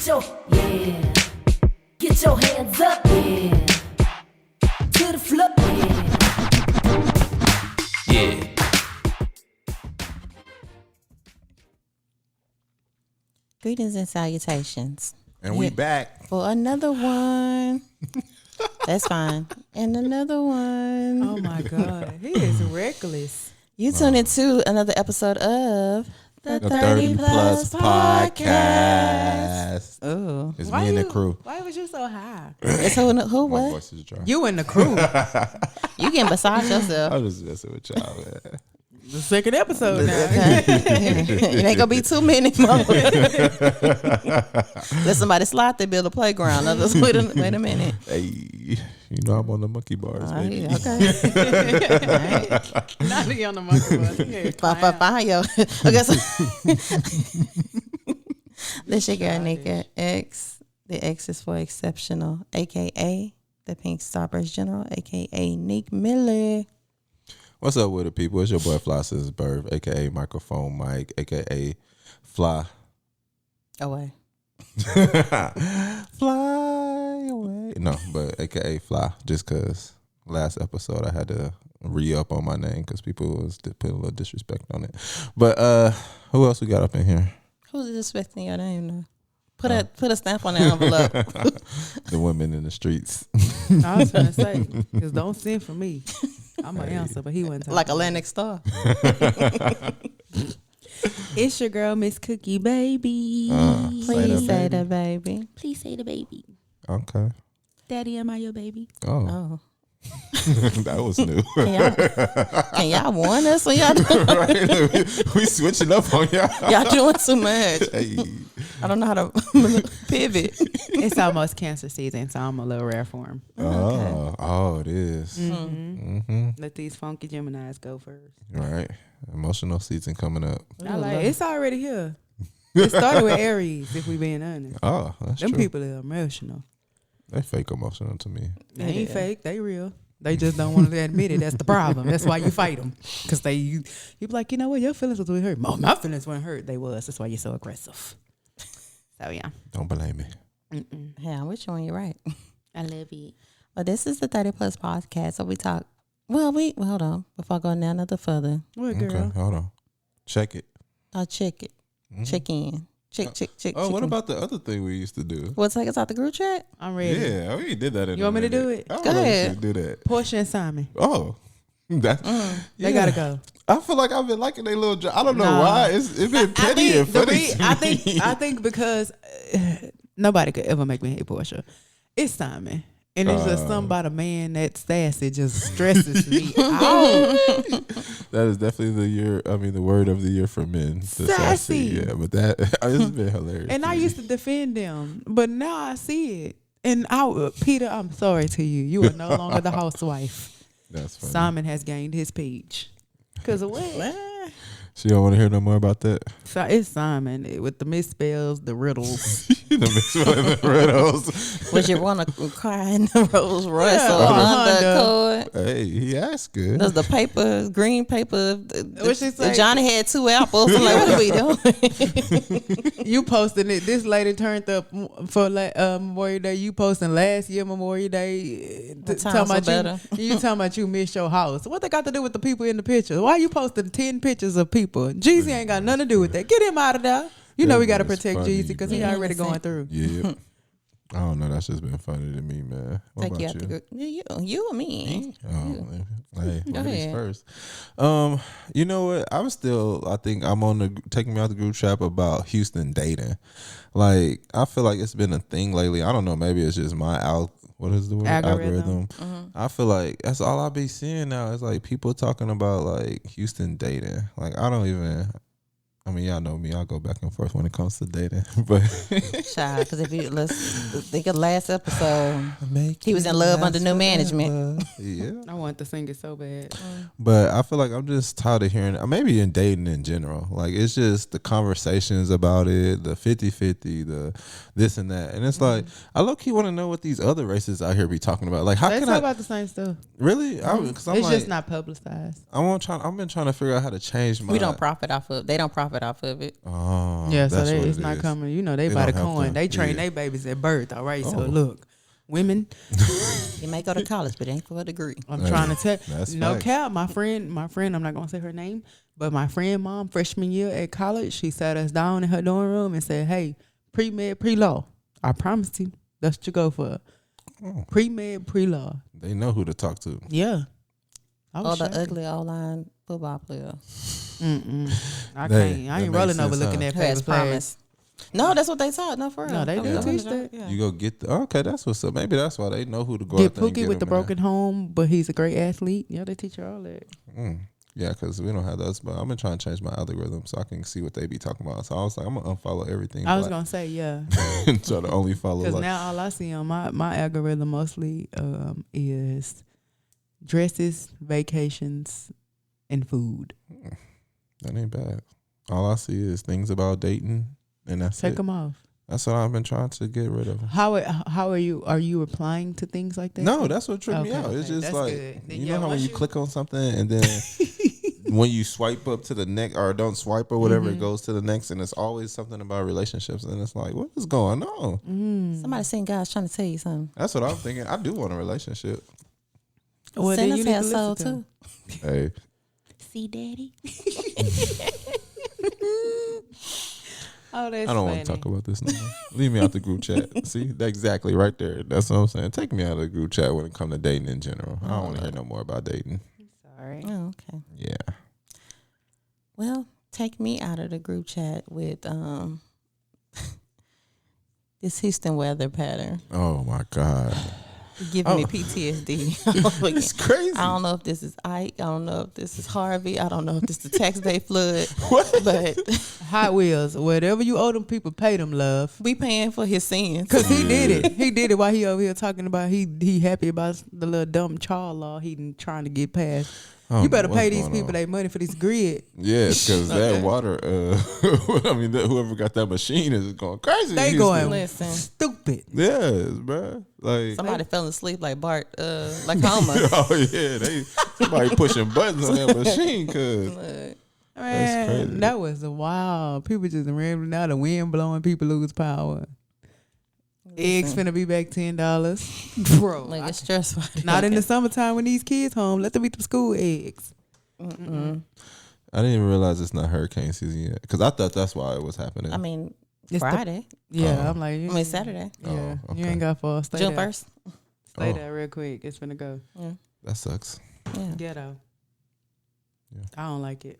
Get your hands up, yeah. To the floor, yeah. Greetings and salutations. And we back for another one. That's fine. And another one. Oh my God. He is reckless. You tune into another episode of the 30 Plus Podcast. Oh, it's me and the crew. Why was you so high? It's who My what? voice is dry. You and the crew. You can massage yourself. I'm just messing with y'all, man. The second episode now. It ain't gonna be too many more. Let somebody slide they build a playground. Now just wait a minute. Hey, you know I'm on the monkey bars, baby. Yeah, okay. Right. Not me on the monkey bus. Fine, yo. Okay, so this your girl Nneka X. The X is for exceptional, aka the Pink Starburst General, aka Nick Miller. What's up with the people? It's your boy Fly since birth, aka Microphone Mike, aka Fly. Away. Fly away. No, but aka Fly, just because last episode I had to re-up on my name because people was putting a little disrespect on it. But who else we got up in here? Who's disrespecting your name now? Put a stamp on the envelope. The women in the streets. I was trying to say, because don't send for me. I'm going to answer, but he wasn't talking. Like Atlantic Star. It's your girl, Miss Cookie Baby. Please say the baby. Please say the baby. Okay. Daddy, am I your baby? Oh. That was new. Can y'all warn us when y'all doing? Right, we switching up on y'all. Y'all doing too much. Hey. I don't know how to pivot. It's almost cancer season, so I'm a little rare for him. Oh, it is. Let these funky Geminis go first. Right. Emotional season coming up. I like it's already here. It started with Aries, if we being honest. Oh, that's Them true. people are emotional. They fake emotional to me. They ain't fake. They real. They just don't want to admit it. That's the problem. That's why you fight them. Because you be like, you know what? Your feelings was hurt. Oh, my feelings weren't hurt. They was. That's why you're so aggressive. So, yeah. Don't blame me. Yeah, which one? You're right. I love it. Well, this is the 30 Plus Podcast. So we talk. Well, hold on. Before I go down another further. What, girl? Okay, hold on. Check it. I'll check it. Check in. Check. Oh, what about the other thing we used to do? Well, take us out the group chat? I'm ready. Yeah, we did that. You want me to do it? I don't Go know if ahead. you should do that. Portia and Simon. Oh, that. They got to go. I feel like I've been liking their little job. I don't know why. It's been petty and funny. I think because nobody could ever make me hate Portia. It's Simon. And it's just something about a man that's sassy just stresses me out. That is definitely the word of the year for men. The Sassy. Yeah, but that it's been hilarious. And I used to defend them, but now I see it. And Peter, I'm sorry to you. You are no longer the housewife. That's funny. Simon has gained his peach. Because of what? So you don't want to hear no more about that? So it's Simon with the misspells, the riddles. The misspelling riddles. Would you want to cry in the Rolls Royce Yeah, or Honda. Honda? Hey, he asked good. Does the paper, green paper, What she say? Johnny had 2 apples. I'm like, what are we doing? You posting it. This lady turned up for Memorial Day. You posting last year Memorial Day. times are better. You talking about you missed your house. What they got to do with the people in the picture? Why you posting 10 pictures of people? Jeezy ain't got nothing to do with that. Get him out of there. You know we got to protect funny, Jeezy because he man. already going through. Yeah. I don't know. That's just been funny to me, man. What Take about you out the group. You or me? Oh, hey, Go ladies ahead. first. You know what? I think I'm on the taking me out the group chat about Houston dating. Like, I feel like it's been a thing lately. I don't know. Maybe it's just my what is the word? Algorithm. I feel like that's all I be seeing now. It's like people talking about like Houston dating. Like, I mean, y'all know me. I'll go back and forth when it comes to dating. But Child, because let's think of the last episode. He was in love under new management. Yeah. I want to sing it so bad. But I feel like I'm just tired of hearing, maybe in dating in general. Like, it's just the conversations about it, the 50-50, the this and that. And it's like, I low-key want to know what these other races out here be talking about. Like, how They can talk I about the same stuff. really? Because I'm It's like, just not publicized. I've been trying to figure out how to change my. They don't profit off of profit off of it. Oh, Yeah, so that's what it's it not is. coming. You know, they They buy the don't have coin. to- They train yeah. their babies at birth. All right. So Oh. look, women, You may go to college, but it ain't for a degree. I'm Hey, trying to tell. that's No facts. cap. My friend. I'm not gonna say her name, but my friend, mom, freshman year at college, she sat us down in her dorm room and said, "Hey, pre-med, pre-law. I promised you, that's what you go for. Oh. Pre-med, pre-law. They know who to talk to. Yeah. I Or was the shocked. ugly O-line football player I That- can't. I that ain't makes rolling over sense, looking huh? at who has favorite players. promise. No, that's what they taught. No, for real. No, they That do was teach the- that. Yeah. You go get okay. That's what's up. Maybe that's why they know who to go. Get out there and Pookie with the them in broken home, but he's a great athlete. Yeah, they teach her all that. there. Yeah, because we don't have those. But I've been trying to change my algorithm so I can see what they be talking about. So I was like, I'm gonna unfollow everything. I was black gonna say, yeah. and try to only follow. Because Like, now all I see on my algorithm mostly is dresses, vacations, and food. that ain't bad. All I see is things about dating, and that's Take it. them off. That's what I've been trying to get rid of. How are you? Are you replying to things like that? No, that's what tripped me Okay, out. It's okay, just that's like good. Then, you yeah, know how when once you you- click on something and then when you swipe up to the next or don't swipe or whatever, Mm-hmm. it goes to the next, and it's always something about relationships, and it's like, what is going on? Mm. Somebody saying God's trying to tell you something. That's what I'm thinking. I do want a relationship. Well, then you Sinners need to have listen soul to 'em. too. Hey, See, Daddy. Oh, that's I don't want to talk about this no more. Leave me out the group chat. See, that's exactly right there. That's what I'm saying. Take me out of the group chat when it comes to dating in general. I don't want to hear no more about dating. Sorry. Oh, okay. Yeah. Well, take me out of the group chat with this Houston weather pattern Oh my God. giving me Oh. PTSD. It's crazy. I don't know if this is Ike. I don't know if this is Harvey. I don't know if this is the tax day flood. What? But Hot Wheels. Whatever you owe them people, pay them, love. we paying for his sins. Cause he did it. He did it while he over here talking about he happy about the little dumb child law he trying to get passed. I You don't better know pay what's these going people on. their money for this grid. Yes, because Okay. that water, I mean, whoever got that machine is going crazy. in They Houston. going Listen, stupid. Yes, bro. Like, somebody fell asleep like Bart, like Homer. oh yeah, somebody pushing buttons on that machine, cause Look, Man, crazy. that was wild. People just rambling out. The wind blowing, people lose power. Eggs finna be back $10, bro. like it's stressful. Not in the summertime when these kids home. Let them eat them school eggs. I didn't even realize it's not hurricane season yet. Cause I thought that's why it was happening. I mean, It's the- Friday. Yeah, Oh. I'm like, I mean, Saturday. Yeah, Oh, you okay. ain't got far. Stay June there. 1st. Stay Oh. there real quick. It's finna go. That sucks. Yeah. Ghetto. Yeah. I don't like it.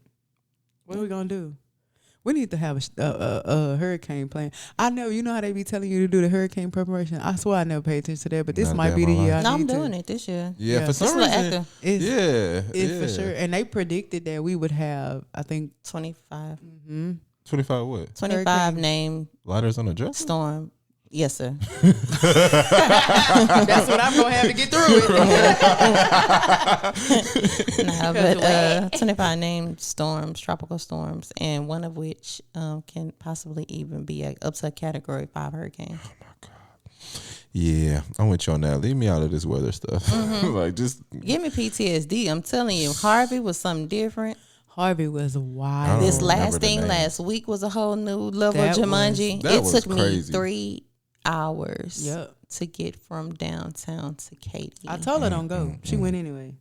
What are we gonna do? We need to have a hurricane plan. I know, you know how they be telling you to do the hurricane preparation. I swear I never paid attention to that, but this Not a might day be of the my year. life. No, I I'm need doing to. it this year. Yeah, Yeah. for It's some a little reason. active. It's, Yeah, it's for sure. And they predicted that we would have, I think, 25. 25 what? 25 Hurricane. named Lighters on the dress? storm. Yes, sir. that's what I'm gonna have to get through it. No, but 25 named storms, tropical storms, and one of which can possibly even be up to a Category 5 hurricane. Yeah, I'm with you on that. Leave me out of this weather stuff. Like, just Give me PTSD. I'm telling you, Harvey was something different. Harvey was I wild. don't This remember last the thing names. last week was a whole new level That of Jumanji. that It was took me crazy. 3 hours Yep. to get from downtown to Katy. I told her don't go. She went anyway.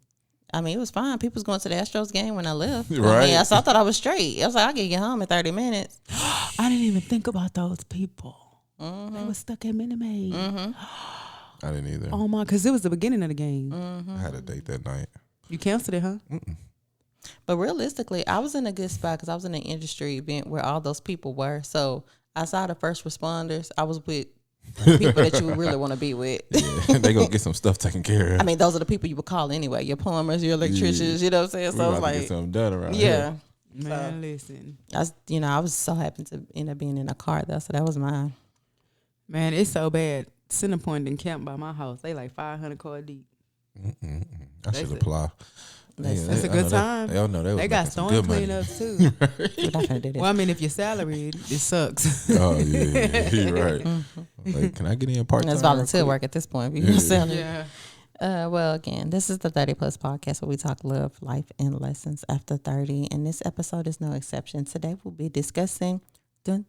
I mean, it was fine. People was going to the Astros game when I left. Right. I thought I was straight. I was like, I can get home in 30 minutes. I didn't even think about those people. They were stuck at Minute Maid. I didn't either. Oh my, because it was the beginning of the game. I had a date that night. You canceled it, huh? But realistically, I was in a good spot because I was in an industry event where all those people were. So outside of first responders, I was with people that you would really want to be with. Yeah, they gonna get some stuff taken care of. I mean, those are the people you would call anyway. Your plumbers, your electricians, you know what I'm saying? we So I was about to get like, something done around yeah. here. Man, listen. I was so happy to end up being in a car though. So that was mine. Man, it's so bad. Centerpoint and camp by my house. They like 500 car deep. I should apply. That's a good time. They all know They got storm good money. cleanups too. We're not gonna do this. Well, I mean, if you're salaried, it sucks. Oh yeah, you're right. Like, can I get in part time? That's volunteer work at this point. If you're selling. yeah. Well, again, this is the 30 Plus podcast where we talk love, life, and lessons after 30. And this episode is no exception. Today we'll be discussing what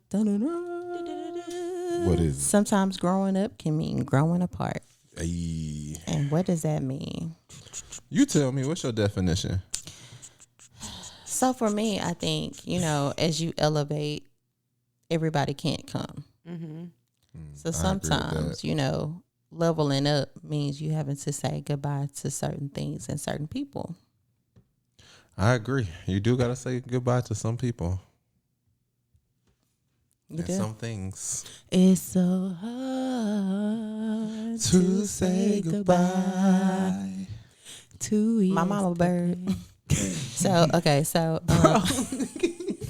is it? Sometimes growing up can mean growing apart. Hey. And what does that mean? You tell me, what's your definition? So for me, I think, as you elevate, everybody can't come. Mm-hmm. So sometimes, leveling up means you having to say goodbye to certain things and certain people. I agree. You do got to say goodbye to some people. You do? Some things. It's so hard To say goodbye. To my mama bird. So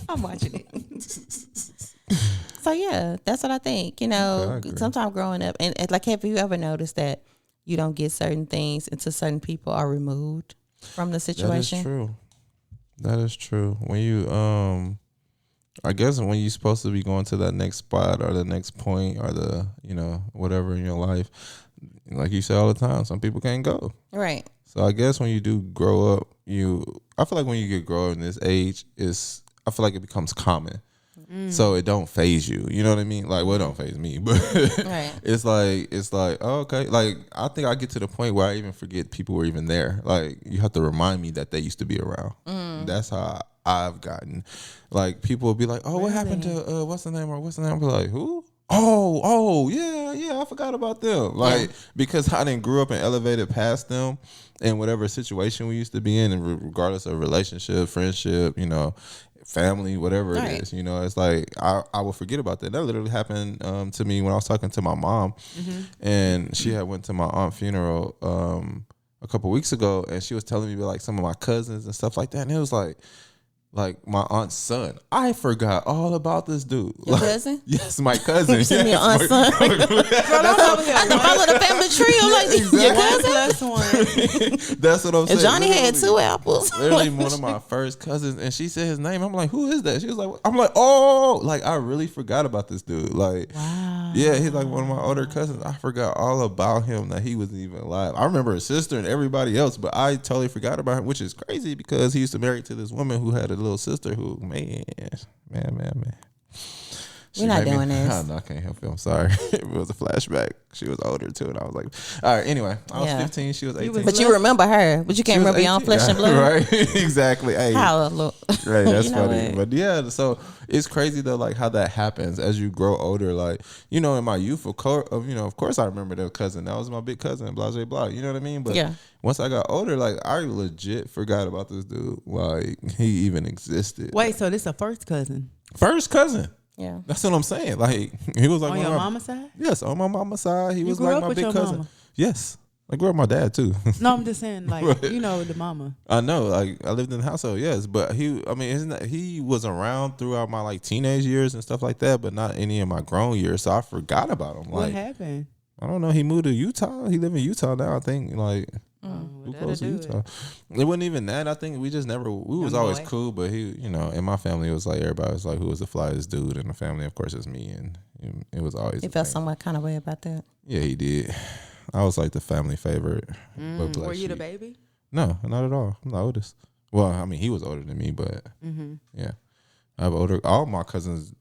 I'm watching it. So yeah, that's what I think. Okay, sometimes growing up, and like, have you ever noticed that you don't get certain things until certain people are removed from the situation? That is true. When you I guess when you're supposed to be going to that next spot or the next point or the whatever in your life, like you say all the time, some people can't go. Right. So I guess when you do grow up, I feel like when you I feel like it becomes common. So it don't phase you. You know what I mean? Like, well, it don't phase me, but Right. it's like, oh, okay. Like, I think I get to the point where I even forget people were even there. Like, you have to remind me that they used to be around. That's how I've gotten. Like, people will be like, oh, what happened to what's the name? Or what's the name? I'll be like, who? Oh, yeah, I forgot about them. Like, because I didn't grew up and elevated past them in whatever situation we used to be in, and regardless of relationship, friendship, family, whatever it is, it's like I will forget about that. That literally happened to me when I was talking to my mom, and she had went to my aunt's funeral a couple weeks ago, and she was telling me like some of my cousins and stuff like that, and it was like my aunt's son. I forgot all about this dude. Your cousin? Yes, my cousin. You send me your aunt's son. I can follow the family tree. I'm like, your cousin? Plus one. That's what I'm saying. And Johnny had Literally. 2 apples. Literally one of my first cousins, and she said his name. I'm like, who is that? She was like, I'm like, oh, like I really forgot about this dude. Like, Wow. yeah, he's like one of my older cousins. I forgot all about him, that he wasn't even alive. I remember his sister and everybody else, but I totally forgot about him, which is crazy because he used to marry to this woman who had a little sister who, man. We're not doing this. No, I can't help it. I'm sorry. It was a flashback. She was older too, and I was like, all right. Anyway, I was 15. She was 18. But you remember her, but you can't remember your own flesh and blood. Right? Exactly. Hey. Hallelujah. Right, that's funny. What? But yeah, so it's crazy though, like how that happens as you grow older. Like, in my youth, of course I remember that cousin. That was my big cousin, blah, blah, blah. You know what I mean? But once I got older, like I legit forgot about this dude. Like he even existed. Wait, so this a first cousin? First cousin. Yeah. That's what I'm saying. Like he was like On your mama's side? Yes, on my mama's side. He was grew like up my with big your cousin. mama? Yes. I grew up with my dad too. No, I'm just saying, like, Right. the mama. I know, like I lived in the household, yes, but he was around throughout my like teenage years and stuff like that, but not any of my grown years, so I forgot about him. What Like, happened? I don't know. He moved to Utah. He live in Utah now, I think. Like, Well, close to that'll do Utah. It wasn't even that. I think we just never. We was Young always boy. cool, but he, in my family, it was like everybody was like, who was the flyest dude in the family? Of course, it's me, and it was always. You the felt thing. somewhat kind of way about that. Yeah, he did. I was like the family favorite. But black Were you the sheep. baby? No, not at all. I'm the oldest. Well, I mean, he was older than me, but yeah. I have older. All my cousins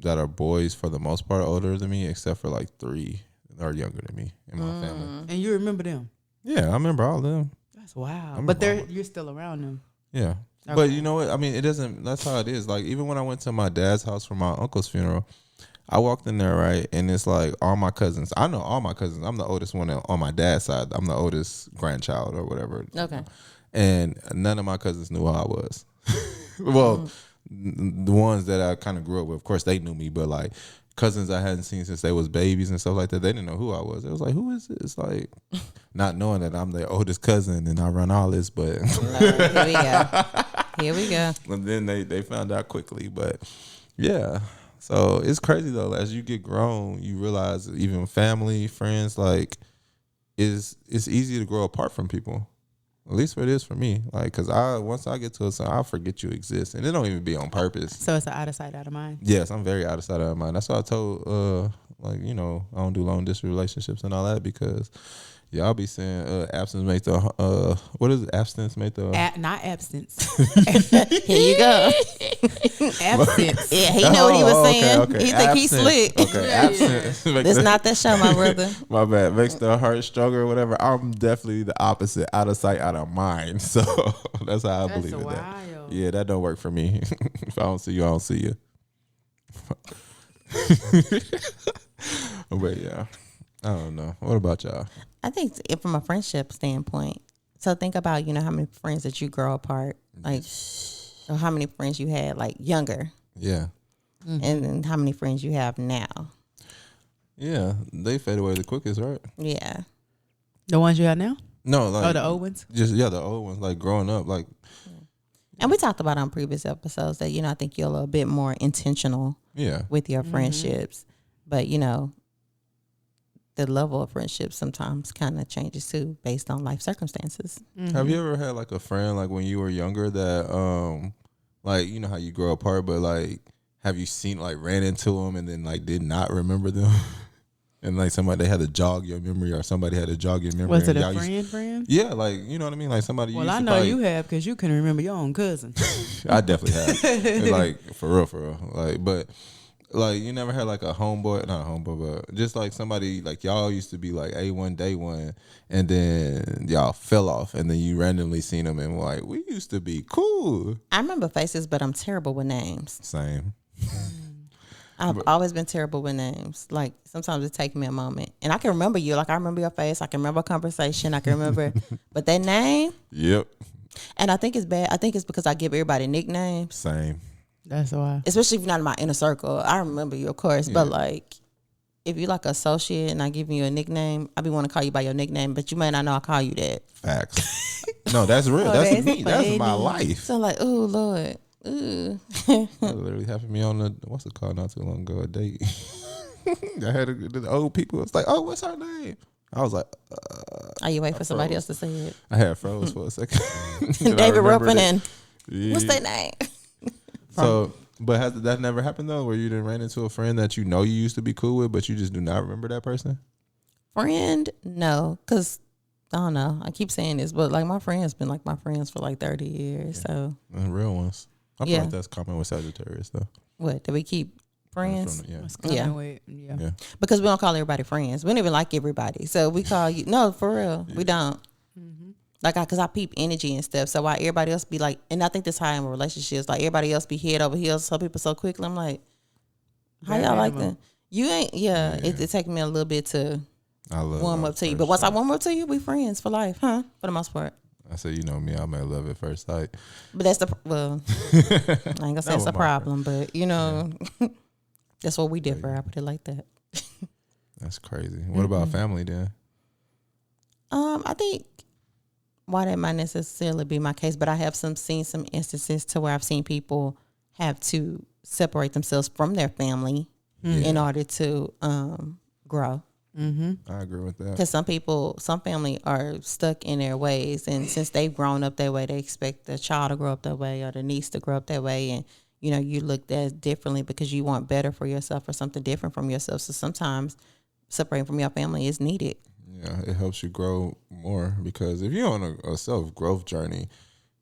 that are boys, for the most part, are older than me, except for like 3 are younger than me in my family. And you remember them? Yeah, I remember all of them. That's wild. I'm But a- you're still around them. Yeah. Okay. But you know what? I mean, it doesn't, that's how it is. Like, even when I went to my dad's house for my uncle's funeral, I walked in there, right? And it's like all my cousins. I know all my cousins. I'm the oldest one on my dad's side. I'm the oldest grandchild or whatever. Okay. And none of my cousins knew who I was. Well, the ones that I kind of grew up with, of course, they knew me. But like cousins I hadn't seen since they was babies and stuff like that, they didn't know who I was. It was like, who is this? Like, not knowing that I'm their oldest cousin and I run all this, but Here we go. Here we go. and then they found out quickly. But yeah, so it's crazy though. As you get grown, you realize even family, friends, like, it's easy to grow apart from people. At least it is for me. Like, cause once I get to it, I forget you exist, and it don't even be on purpose. So it's an out of sight, out of mind. Yes, I'm very out of sight, out of mind. That's what I told like, you know, I don't do long distance relationships and all that because y'all be saying absence make the what is it? Abstinence make the Not absence. Here you go. Absence. Yeah, he know what he was saying. Okay. He think he slick. Okay, absence. This not that show, my brother. My bad. Makes the heart stronger or whatever. I'm definitely the opposite. Out of sight, out of mind. So that's how I believe in that. Yeah, that don't work for me. If I don't see you, I don't see you. But yeah, I don't know. What about y'all? I think from a friendship standpoint, so think about, you know, how many friends that you grow apart, like, or how many friends you had like younger, Yeah. and then how many friends you have now. Yeah, they fade away the quickest, right? Yeah. The ones you have now? No, like The old ones? just the old ones, like growing up, like And we talked about on previous episodes that, you know, I think you're a little bit more intentional with your friendships, but, you know, the level of friendship sometimes kind of changes too based on life circumstances. Have you ever had like a friend like when you were younger that like, you know how you grow apart, but like have you seen like ran into them and then like did not remember them? And like somebody had to jog your memory or somebody had to jog your memory. Was it and a friend? Yeah, like, you know what I mean? Like somebody Well, used I to know probably, you have because you can remember your own cousin. I definitely have. And, like for real. Like, but like you never had like a homeboy, not a homeboy, but just like somebody like y'all used to be like A1 day one, and then y'all fell off, and then you randomly seen them and were like, we used to be cool. I remember faces, but I'm terrible with names. Same. I've always been terrible with names. Like sometimes it takes me a moment, and I can remember you. Like I remember your face. I can remember a conversation. I can remember, but that name. Yep. And I think it's bad. I think it's because I give everybody nicknames. Same. That's why. Especially if you're not in my inner circle. I remember you, of course, but like if you like associate and I give you a nickname, I be want to call you by your nickname, but you may not know I call you that. Facts. No, that's real. Oh, that's me. funny. That's my life. So like, oh Lord. Ooh. That literally happened to me on the what's it called not too long ago, a date. I had the old people. It's like, oh, what's her name? I was like, Are you wait for somebody else to say it? I had froze for a second. David Ruffin and yeah. what's their name? So, but has that never happened though, where you didn't ran into a friend that you know you used to be cool with, but you just do not remember that person? Friend? No, because I don't know. I keep saying this, but like my friends been like my friends for like 30 years. So And real ones. I feel like that's common with Sagittarius though. what? Do we keep friends? Yeah. Because we don't call everybody friends. We don't even like everybody. So we call you. No, for real. We don't. Like, because I peep energy and stuff. So while everybody else be like, and I think that's how I am in relationships. Like, everybody else be head over heels. Some people so quickly. I'm like, how y'all like that? You ain't, it take me a little bit to warm up to you. But once I warm up to you, we friends for life, huh? For the most part. I said, you know me, I may love at first sight. But that's I ain't gonna say it's a problem, but you know, that's what we differ. I put it like that. That's crazy. What about family then? I think why that might necessarily be my case, but I have seen some instances to where I've seen people have to separate themselves from their family in order to grow. I agree with that. Because some family are stuck in their ways, and since they've grown up that way, they expect the child to grow up that way or the niece to grow up that way, and you know you look at differently because you want better for yourself or something different from yourself. So sometimes separating from your family is needed. Yeah, it helps you grow more because if you're on a self-growth journey,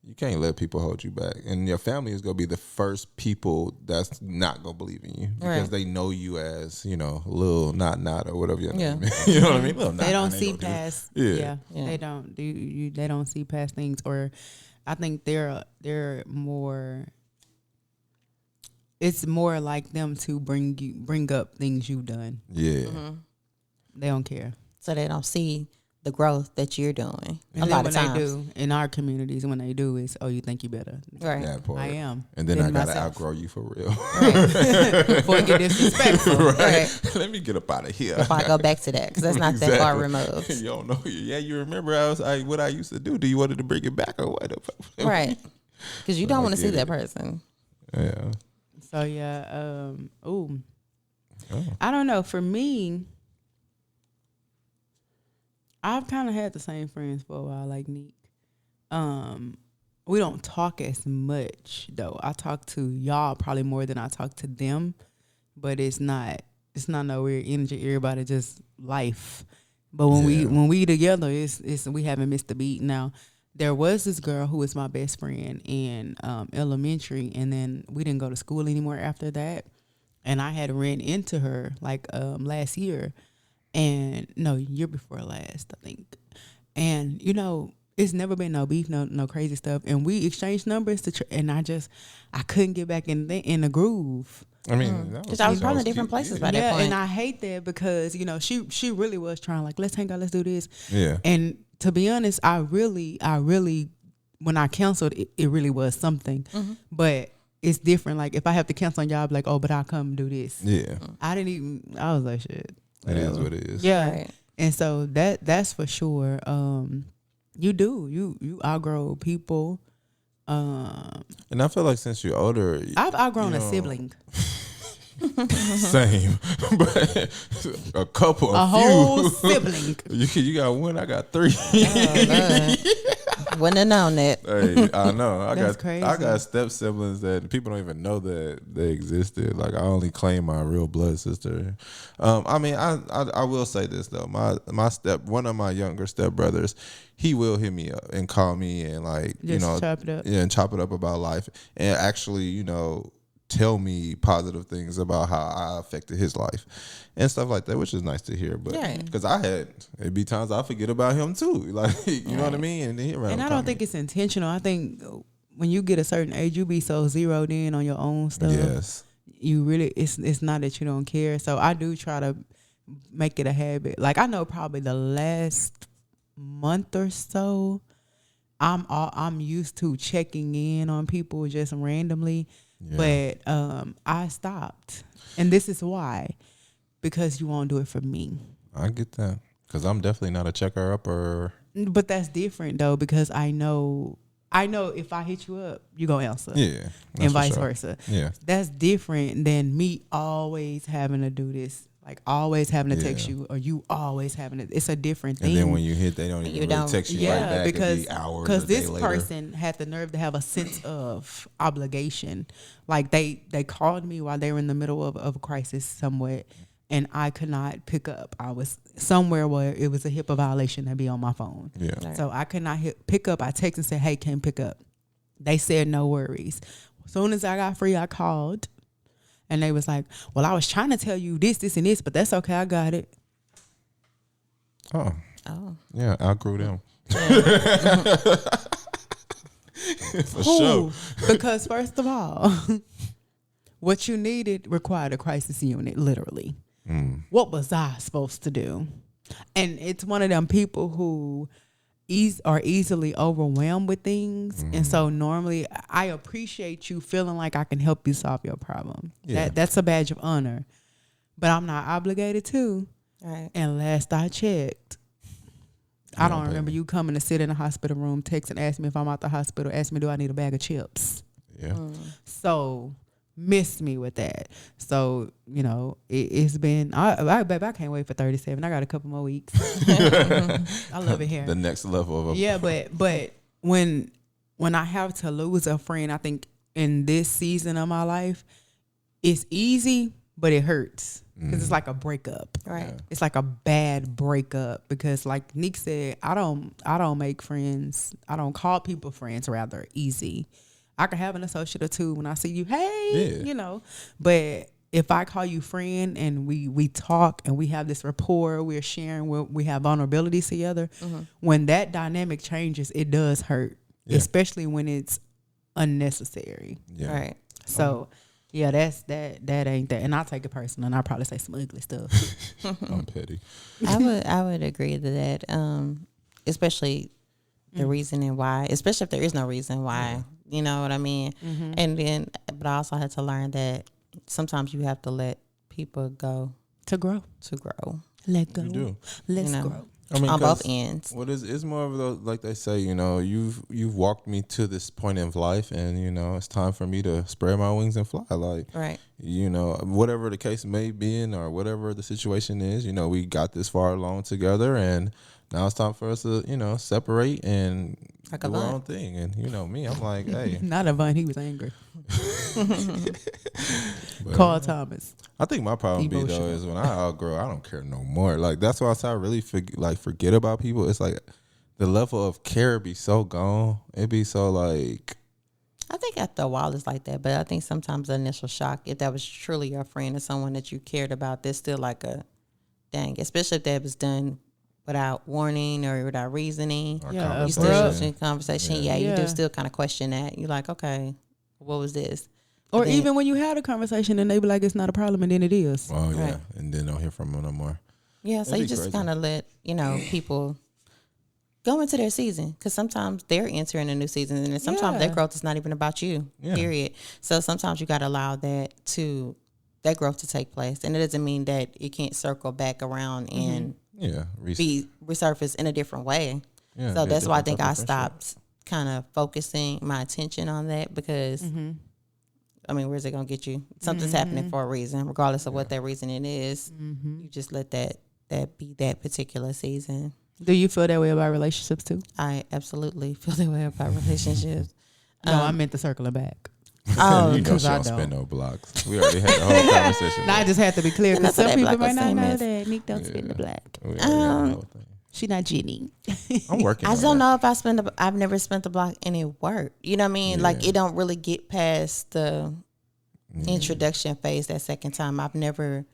you can't let people hold you back. And your family is going to be the first people that's not going to believe in you because they know you as, you know, Lil Not or whatever your name is. You know what I mean? Lil They don't Not see past. Yeah. They don't. They don't see past things, or I think they're more. It's more like them to bring up things you've done. Yeah. They don't care. So they don't see the growth that you're doing. And a lot of when times. they do in our communities, when they do, is you think you better. Right. That part. I am. And then I got to myself. outgrow you for real. Right. Before you get disrespectful. Right. Let me get up out of here. If I go back to that, because that's not that far removed. You don't know. Yeah, you remember what I used to do. Do you want to bring it back or what? Right. Because you don't want to see get that it. person. Yeah. So I don't know. For me, I've kind of had the same friends for a while, like Neek. We don't talk as much though. I talk to y'all probably more than I talk to them, but it's not it's not no weird energy. Everybody just life. But when we together, it's we haven't missed a beat. Now, there was this girl who was my best friend in elementary, and then we didn't go to school anymore after that. And I had ran into her like last year, and no, year before last, I think. And you know, it's never been no beef, no crazy stuff. And we exchanged numbers and I couldn't get back in the groove. I mean, because I was probably different places by that point. And I hate that because you know she really was trying like, let's hang out, let's do this. Yeah. And to be honest, I really when I canceled it really was something. But it's different. Like if I have to cancel on y'all, I'll be like, oh, but I'll come do this. Yeah. I was like, shit. It is what it is. Yeah. Right. And so that's for sure. You outgrow people. And I feel like since you're older, I've outgrown you a know, sibling. Same, but a couple, A few. whole sibling. You got one, I got three. Wouldn't have known that. Hey, I know. That's crazy. I got step siblings that people don't even know that they existed. Like I only claim my real blood sister. I mean, I will say this though. One of my younger step brothers, he will hit me up and call me and like chop it up. Yeah, and chop it up about life and actually tell me positive things about how I affected his life and stuff like that, which is nice to hear. But because it'd be times I forget about him too, like you know what I mean. And I don't think it's intentional. I think when you get a certain age, you be so zeroed in on your own stuff. Yes, you really. It's not that you don't care. So I do try to make it a habit. Like I know probably the last month or so, I'm used to checking in on people just randomly. Yeah. But I stopped. And this is why. Because you won't do it for me. I get that. Because I'm definitely not a checker-upper. But that's different, though, because I know if I hit you up, you're going to answer. Yeah. And vice versa. Yeah. That's different than me always having to do this. Like always having to text you, or you always having to. It's a different thing. And then when you hit, they don't even really text you right back. Because this later. person had the nerve to have a sense of obligation. Like they called me while they were in the middle of a crisis somewhat, and I could not pick up. I was somewhere where it was a HIPAA violation to be on my phone. Yeah. Right. So I could not pick up. I texted and said, "Hey, can't pick up." They said no worries. As soon as I got free, I called. And they was like, well, I was trying to tell you this, and this, but that's okay. I got it. Oh. Yeah, I outgrew them. For sure. Because first of all, what you needed required a crisis unit, literally. What was I supposed to do? And it's one of them people who are easily overwhelmed with things. And so normally I appreciate you feeling like I can help you solve your problem. Yeah. That's a badge of honor. But I'm not obligated to. Right. And last I checked, I don't remember you coming to sit in a hospital room, text and ask me if I'm out the hospital, ask me do I need a bag of chips. Yeah. So missed me with that. So, it's been I can't wait for 37. I got a couple more weeks. I love it here. The next level of but when I have to lose a friend, I think in this season of my life, it's easy, but it hurts. Because it's like a breakup. Right. Yeah. It's like a bad breakup because like Nick said, I don't make friends. I don't call people friends rather easy. I can have an associate or two when I see you, hey, but if I call you friend and we talk and we have this rapport, we're sharing, we have vulnerabilities together, when that dynamic changes, it does hurt, especially when it's unnecessary. Yeah. Right. So, that ain't that. And I'll take it personal and I'll probably say some ugly stuff. I'm petty. I would agree to that, especially the reasoning why, especially if there is no reason why. You know what I mean? And then, but I also had to learn that sometimes you have to let people go to grow. Let go. You do. Let's grow. I mean, on both ends. What it's more of those, like they say, you've walked me to this point in life, and it's time for me to spread my wings and fly. Like, right. Whatever the case may be or whatever the situation is, we got this far along together, and now it's time for us to, separate and Like a do our bun. own thing. And you know me, I'm like, hey. Not a Von. He was angry. But Carl Thomas. I think my problem be though Emotional. is when I outgrow, I don't care no more. Like that's why I say I really forget about people. It's like the level of care be so gone. It be so like. I think after a while it's like that, but I think sometimes the initial shock, if that was truly your friend or someone that you cared about, there's still like a dang, especially if that was done without warning or without reasoning. Our Yeah, You still conversation. in conversation, Yeah. you Yeah. do still kind of question that. You're like, okay, what was this? Or But then- even when you had a conversation and they be like, it's not a problem, and then it is. Oh yeah, Right. and then don't hear from them no more. Yeah, so That'd you be just crazy. kind of let, people go into their season because sometimes they're entering a new season and then sometimes their Yeah. growth is not even about you, Yeah. period. So sometimes you got to allow that growth to take place. And it doesn't mean that it can't circle back around and Yeah, be resurfaced in a different way. yeah, So be a that's why I different think type I of friendship. stopped kind of focusing my attention on that because, I mean, where's it going to get you? Something's happening for a reason, regardless of what that reason is. You just let that be that particular season. Do you feel that way about relationships too? I absolutely feel that way about relationships. No, I meant to circle it back. Oh, you know 'cause she I don't spend don't. no blocks. We already had the whole conversation. No, I just have to be clear And because that's what some they people black might was not saying know is- that Nick don't spin the black. We already had the whole thing. She not Jenny. I'm working. I on don't that. know if I've never spent the block and it worked. You know what I mean? Like Yeah. it don't really get past the introduction phase that second time. I've never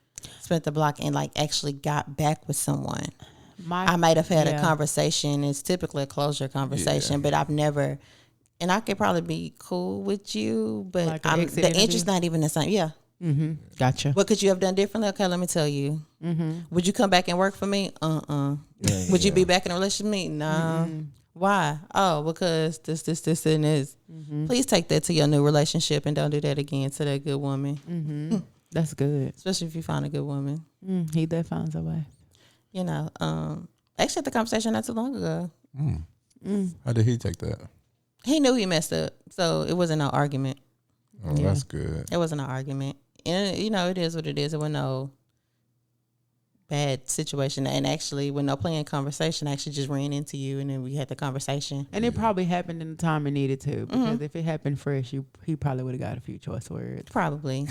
spent the block and like actually got back with someone. I might have had a conversation. It's typically a closure conversation, but I've never. And I could probably be cool with you, but Like an exit the interview? interest not even the same. Yeah. Gotcha. What could you have done differently? Okay, let me tell you. Would you come back and work for me? Would you be back in a relationship with me? No. Why? Oh, because this, and this. Please take that to your new relationship and don't do that again to that good woman. That's good. Especially if you find a good woman. He that finds a way. You know, actually had the conversation not too long ago. How did he take that? He knew he messed up, so it wasn't no argument. Oh, that's good. It wasn't an argument. And, it is what it is. It was no bad situation. And actually, with no planned conversation, I actually just ran into you, and then we had the conversation. And it probably happened in the time it needed to. Because if it happened fresh, he probably would have got a few choice words. Probably.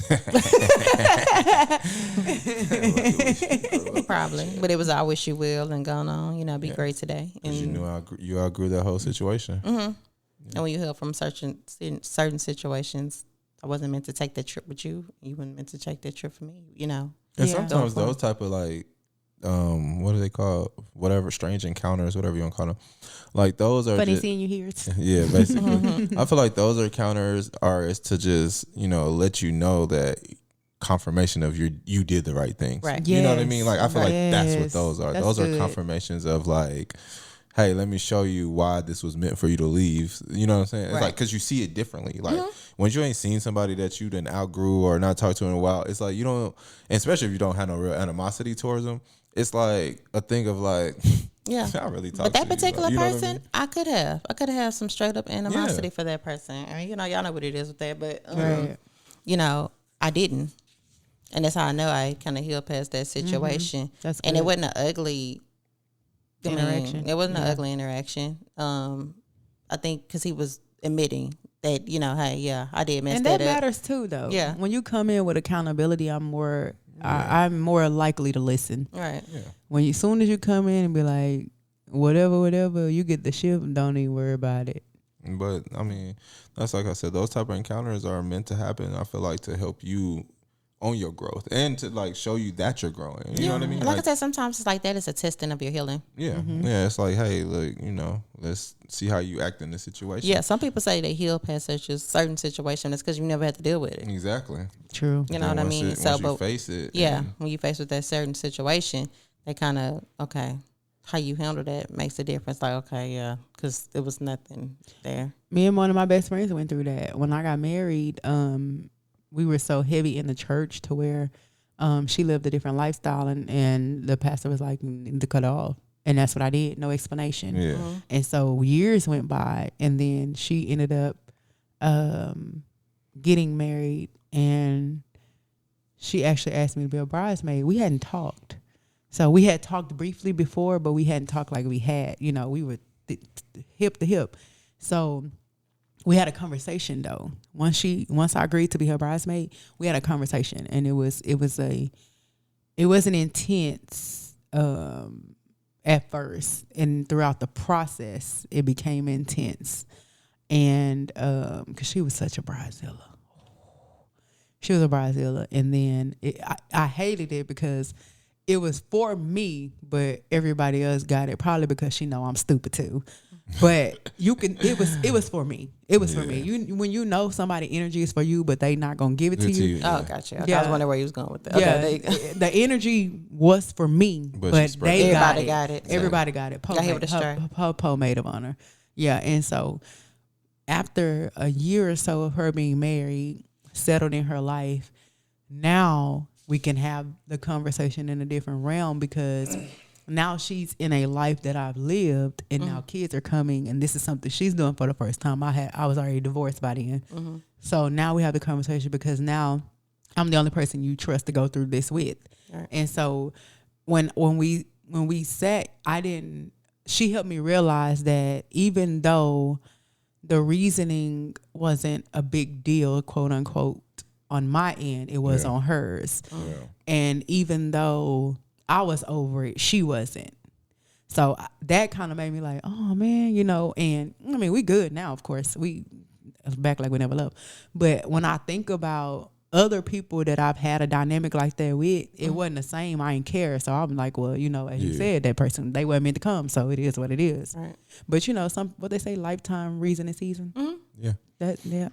Probably. But it was I wish you will and gone on, be great today. And, Because you knew you outgrew that whole situation. and when you heal from certain situations, I wasn't meant to take that trip with you. You weren't meant to take that trip for me, And Yeah. sometimes those type of like, what do they call? Whatever, strange encounters, whatever you want to call them. Like those are Funny just, seeing you here. yeah, basically. I feel like those encounters is to just, let you know that confirmation of you did the right things. Right. You know what I Yes. mean? Like I feel like that's what Yes. those are. That's Those good. are confirmations of like, hey, let me show you why this was meant for you to leave. You know what I'm saying? It's Right. like because you see it differently. Like when you ain't seen somebody that you done outgrew or not talked to in a while, it's like you don't, and especially if you don't have no real animosity towards them, it's like a thing of like, Yeah. I really talk But that to you, particular you know what I person, mean? I could have some straight up animosity Yeah. for that person. I mean, y'all know what it is with that, but Right. I didn't, and that's how I know I kind of healed past that situation. That's and good. it wasn't an ugly Interaction. It wasn't an Yeah. ugly interaction. I think because he was admitting that hey, yeah, I did mess And that that up. matters too, though. Yeah. When you come in with accountability, I'm more likely to listen. Right. When soon as you come in and be like, whatever, you get the ship, don't even worry about it. But I mean, that's like I said, those type of encounters are meant to happen. I feel like to help you on your growth and to like show you that you're growing. You know what I mean? Like I said, sometimes it's like that is a testing of your healing. Yeah, yeah. It's like, hey, look, let's see how you act in this situation. Yeah, some people say they heal past certain situation. It's because you never had to deal with it. Exactly. True. You know And what I once mean? once you face it, yeah, and- when you face with that certain situation, they kind of how you handle that makes a difference. Like because there was nothing there. Me and one of my best friends went through that. When I got married, we were so heavy in the church to where she lived a different lifestyle, and the pastor was like, to cut off. And that's what I did. No explanation. yeah. And so years went by, and then she ended up getting married, and she actually asked me to be a bridesmaid. We hadn't talked. So we had talked briefly before, but we hadn't talked like we had. We were hip to hip. So we had a conversation though. Once I agreed to be her bridesmaid, we had a conversation, and it was an intense at first, and throughout the process it became intense. And because she was such a bridezilla. She was a bridezilla, and then I hated it because it was for me, but everybody else got it, probably because she know I'm stupid too. But it was for me. It was for me. When you know somebody energy is for you, but they not gonna give it to you. Oh, gotcha. Okay, I was wondering where you was going with that. Yeah, Okay, the energy was for me, but they got it. Everybody got it. Her pomade of honor. Yeah, and so after a year or so of her being married, settled in her life, now we can have the conversation in a different realm, because now she's in a life that I've lived, and now kids are coming, and this is something she's doing for the first time. I was already divorced by then. So now we have the conversation, because now I'm the only person you trust to go through this with. Right. And so when we sat, she helped me realize that even though the reasoning wasn't a big deal, quote unquote, on my end, it was on hers. Yeah. And even though I was over it, she wasn't. So that kind of made me like, oh man, and I mean, we good now, of course. We back like we never loved. But when I think about other people that I've had a dynamic like that with, it wasn't the same. I didn't care. So I'm like, well, as you said, that person, they weren't meant to come. So it is what it is. Right. But what they say, lifetime, reason and season. Yeah. Yeah.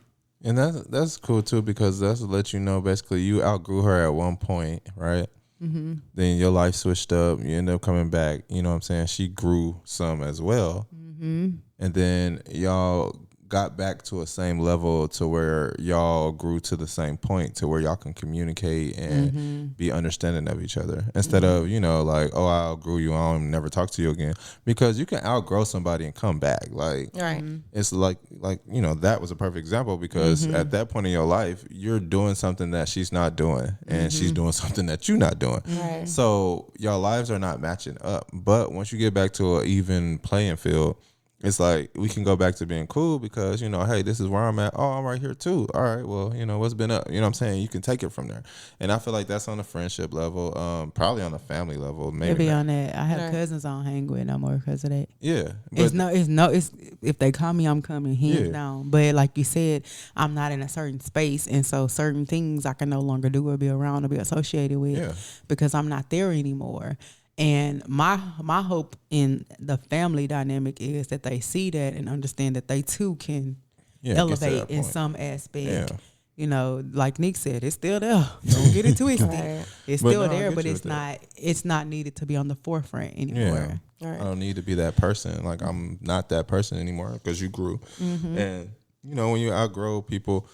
And that's cool too, because that's to let you know basically you outgrew her at one point, right? Mm-hmm. Then your life switched up. You end up coming back. You know what I'm saying? She grew some as well. Mm-hmm. And then y'all got back to a same level to where y'all grew to the same point to where y'all can communicate and be understanding of each other, instead of like, oh, I outgrew you, I'll never talk to you again, because you can outgrow somebody and come back. Like, right. It's like that was a perfect example, because at that point in your life you're doing something that she's not doing, and she's doing something that you're not doing. Right. So your lives are not matching up. But once you get back to an even playing field, it's like we can go back to being cool, because, hey, this is where I'm at. Oh, I'm right here too. All right, well, what's been up? You know what I'm saying? You can take it from there. And I feel like that's on the friendship level, probably on the family level. Maybe on that. I have cousins I don't hang with no more because of that. Yeah. It's if they call me, I'm coming hands down. But like you said, I'm not in a certain space. And so certain things I can no longer do or be around or be associated with because I'm not there anymore. And my hope in the family dynamic is that they see that and understand that they too can elevate in some aspect. Yeah. Like Nick said, it's still there. Don't get it twisted. Right. It's still there, but it's not needed to be on the forefront anymore. Yeah. Right. I don't need to be that person. Like, I'm not that person anymore because you grew. Mm-hmm. And when you outgrow people,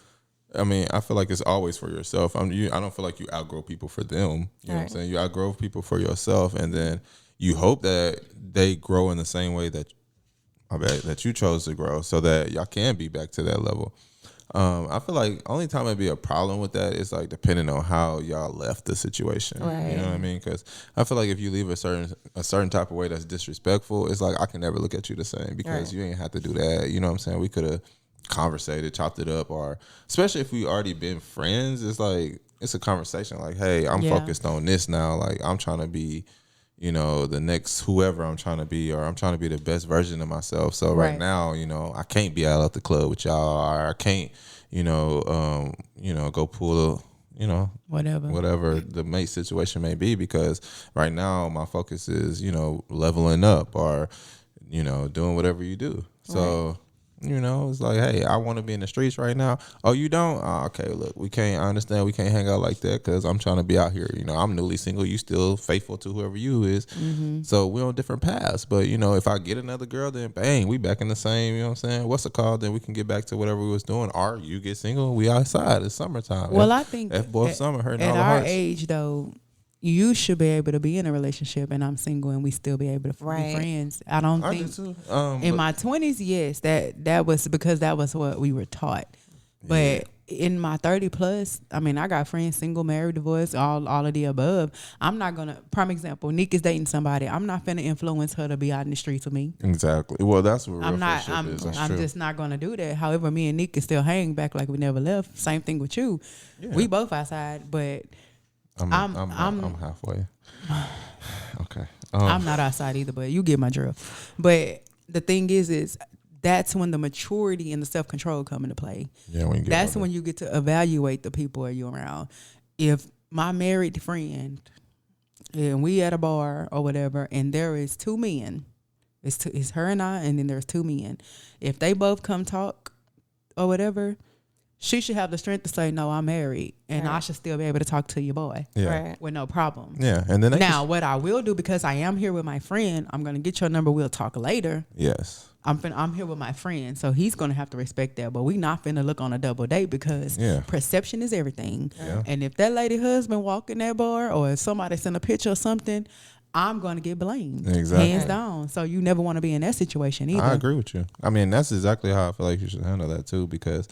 I mean, I feel like it's always for yourself. I don't feel like you outgrow people for them. You know what I'm saying? You outgrow people for yourself, and then you hope that they grow in the same way that you chose to grow, so that y'all can be back to that level. I feel like only time it'd be a problem with that is like depending on how y'all left the situation. Right. You know what I mean? Because I feel like if you leave a certain type of way that's disrespectful, it's like I can never look at you the same, because you ain't have to do that. You know what I'm saying? We could have conversated, chopped it up, or especially if we already been friends, it's like it's a conversation like, hey, I'm focused on this now, like I'm trying to be the next whoever I'm trying to be, or I'm trying to be the best version of myself. So right now, I can't be out at the club with y'all, or I can't go pull whatever the mate situation may be, because right now my focus is leveling up, or doing whatever you do. So it's like, hey, I want to be in the streets right now. Oh, you don't? Oh, okay, look, I understand we can't hang out like that because I'm trying to be out here. I'm newly single. You still faithful to whoever you is. Mm-hmm. So we're on different paths. But, if I get another girl, then bang, we back in the same, you know what I'm saying? What's it called? Then we can get back to whatever we was doing. Or you get single, we outside. It's summertime. Well, I think summer hurting at all the our hearts. age, though, you should be able to be in a relationship, and I'm single, and we still be able to be friends. I think do too. in my 20s, yes, that was because that was what we were taught. But in my 30 plus, I mean, I got friends, single, married, divorced, all of the above. I'm not gonna, prime example, Nick is dating somebody. I'm not finna influence her to be out in the streets with me. Exactly. Well, that's what real I'm not. friendship is. That's I'm true. just not gonna do that. However, me and Nick can still hang back like we never left. Same thing with you. Yeah. We both outside, but I'm halfway. Okay. I'm not outside either. But you get my drill. But the thing is that's when the maturity and the self control come into play. Yeah, when you get that's older. when you get to evaluate the people you're around. If my married friend and we at a bar or whatever, and there is two men, it's her and I, and then there's two men. If they both come talk or whatever, she should have the strength to say, no, I'm married, and I should still be able to talk to your boy with no problem. Yeah, and then now what I will do, because I am here with my friend, I'm gonna get your number. We'll talk later. Yes. I'm here with my friend, so he's gonna have to respect that. But we not finna look on a double date because perception is everything. Yeah. And if that lady husband walk in that bar, or if somebody send a picture or something, I'm gonna get blamed. Exactly. Hands down. So you never want to be in that situation either. I agree with you. I mean, that's exactly how I feel like you should handle that too, because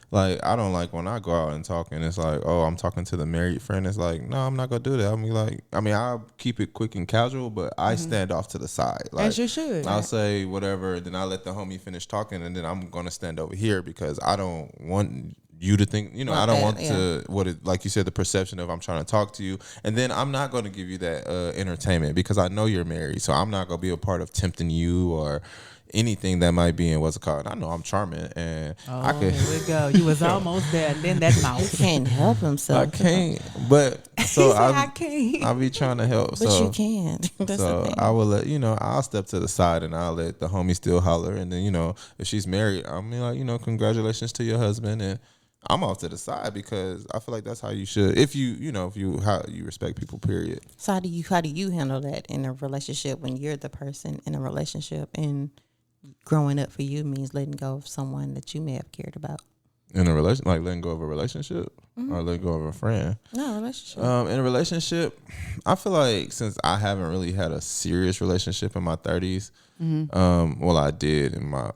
like, I don't like when I go out and talk and it's like, oh, I'm talking to the married friend. It's like, no, I'm not going to do that. I'll keep it quick and casual, but I stand off to the side. Like, as you should. I'll say whatever, and then I'll let the homie finish talking, and then I'm going to stand over here because I don't want you to think, I don't want to, like you said, the perception of I'm trying to talk to you. And then I'm not going to give you that entertainment because I know you're married. So I'm not going to be a part of tempting you or anything that might be in what's it called. I know I'm charming, and I could. Here we go. You was almost there, and then that mouth. He can't help himself. I can't, but so I can't. I'll be trying to help. But so you can. That's so the thing. I will let I'll step to the side and I'll let the homie still holler, and then if she's married, I'm like congratulations to your husband, and I'm off to the side because I feel like that's how you should. If how you respect people, period. So how do you handle that in a relationship when you're the person in a relationship and growing up for you means letting go of someone that you may have cared about? In a relation, like letting go of a relationship or letting go of a friend? No, relationship. In a relationship, I feel like since I haven't really had a serious relationship in my 30s, well, I did in my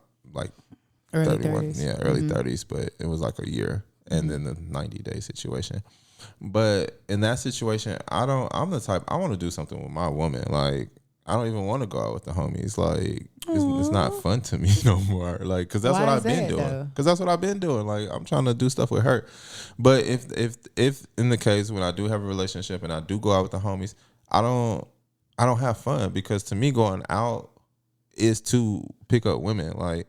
early 31, 30s. Early 30s, but it was like a year and then the 90-day situation. But in that situation, I'm the type, I want to do something with my woman. Like, I don't even want to go out with the homies. Like, it's not fun to me no more. Like, cause that's Why what is I've been that, doing. though? Cause that's what I've been doing. Like, I'm trying to do stuff with her. But if in the case when I do have a relationship and I do go out with the homies, I don't have fun, because to me going out is to pick up women. Like,